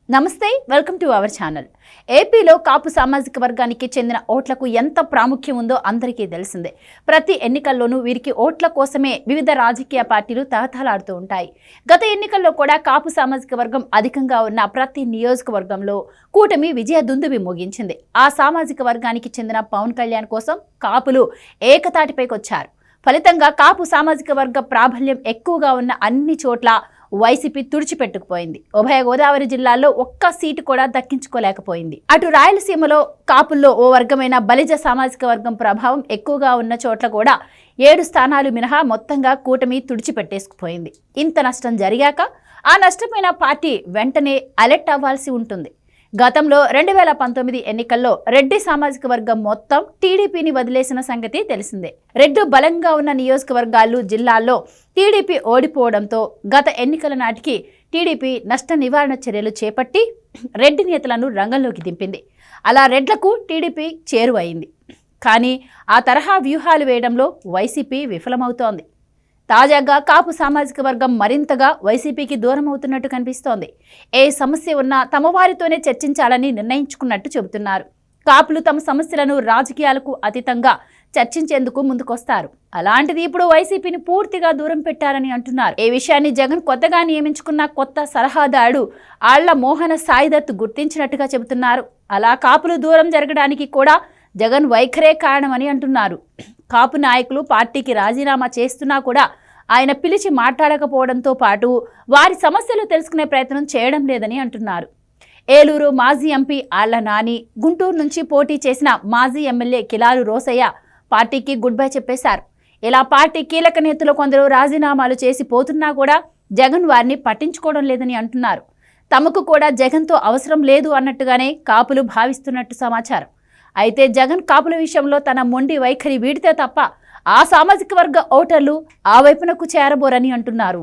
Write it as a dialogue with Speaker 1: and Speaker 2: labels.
Speaker 1: నమస్తే, welcome to our channel. ఏపీలో కాపు సామాజిక వర్గానికి చెందిన ఓట్లకు ఎంత ప్రాముఖ్యం ఉందో అందరికీ తెలిసిందే. ప్రతి ఎన్నికల్లోనూ వీరికి ఓట్ల కోసమే వివిధ రాజకీయ పార్టీలు తహతలాడుతూ ఉంటాయి. గత ఎన్నికల్లో కూడా కాపు సామాజిక వర్గం అధికంగా ఉన్న ప్రతి నియోజకవర్గంలో కూటమి విజయ దుందుబి మోగించింది. ఆ సామాజిక వర్గానికి చెందిన పవన్ కళ్యాణ్ కోసం కాపులు ఏకతాటిపైకొచ్చారు. ఫలితంగా కాపు సామాజిక వర్గ ప్రాబల్యం ఎక్కువగా ఉన్న అన్ని చోట్ల వైసీపీ తుడిచిపెట్టుకుపోయింది. ఉభయ గోదావరి జిల్లాల్లో ఒక్క సీటు కూడా దక్కించుకోలేకపోయింది. అటు రాయలసీమలో కాపుల్లో ఓ వర్గమైన బలిజ సామాజిక వర్గం ప్రభావం ఎక్కువగా ఉన్న చోట్ల కూడా 7 స్థానాలు మినహా మొత్తంగా కూటమి తుడిచిపెట్టేసుకుపోయింది. ఇంత నష్టం జరిగాక ఆ నష్టమైన పార్టీ వెంటనే అలర్ట్ అవ్వాల్సి ఉంటుంది. గతంలో 2019 ఎన్నికల్లో రెడ్డి సామాజిక వర్గం మొత్తం టీడీపీని వదిలేసిన సంగతి తెలిసిందే. రెడ్డి బలంగా ఉన్న నియోజకవర్గాలు జిల్లాల్లో టీడీపీ ఓడిపోవడంతో గత ఎన్నికల నాటికి టీడీపీ నష్ట నివారణ చర్యలు చేపట్టి రెడ్డి నేతలను రంగంలోకి దింపింది. అలా రెడ్లకు టీడీపీ చేరువైంది. కానీ ఆ తరహా వ్యూహాలు వేయడంలో వైసీపీ విఫలమవుతోంది. తాజాగా కాపు సామాజిక వర్గం మరింతగా వైసీపీకి దూరం అవుతున్నట్టు కనిపిస్తోంది. ఏ సమస్య ఉన్నా తమ వారితోనే చర్చించాలని నిర్ణయించుకున్నట్టు చెబుతున్నారు. కాపులు తమ సమస్యలను రాజకీయాలకు అతీతంగా చర్చించేందుకు ముందుకొస్తారు. అలాంటిది ఇప్పుడు వైసీపీని పూర్తిగా దూరం పెట్టారని అంటున్నారు. ఈ విషయాన్ని జగన్ కొత్తగా నియమించుకున్న కొత్త సలహాదారుడు ఆళ్ల మోహన సాయిదత్ గుర్తించినట్టుగా చెబుతున్నారు. అలా కాపులు దూరం జరగడానికి కూడా జగన్ వైఖరే కారణమని అంటున్నారు. కాపు నాయకులు పార్టీకి రాజీనామా చేస్తున్నా కూడా ఆయన పిలిచి మాట్లాడకపోవడంతో పాటు వారి సమస్యలు తెలుసుకునే ప్రయత్నం చేయడం లేదని అంటున్నారు. ఏలూరు మాజీ ఎంపీ ఆళ్ల నాని, గుంటూరు నుంచి పోటీ చేసిన మాజీ ఎమ్మెల్యే కిలారు రోసయ్య పార్టీకి గుడ్ బై చెప్పేశారు. ఇలా పార్టీ కీలక నేతలు కొందరు రాజీనామాలు చేసి పోతున్నా కూడా జగన్ వారిని పట్టించుకోవడం లేదని అంటున్నారు. తమకు కూడా జగన్తో అవసరం లేదు అన్నట్టుగానే కాపులు భావిస్తున్నట్టు సమాచారం. అయితే జగన్ కాపుల విషయంలో తన మొండి వైఖరి వీడితే తప్ప ఆ సామాజిక వర్గ ఓటర్లు ఆ వైపునకు చేరబోరని అంటున్నారు.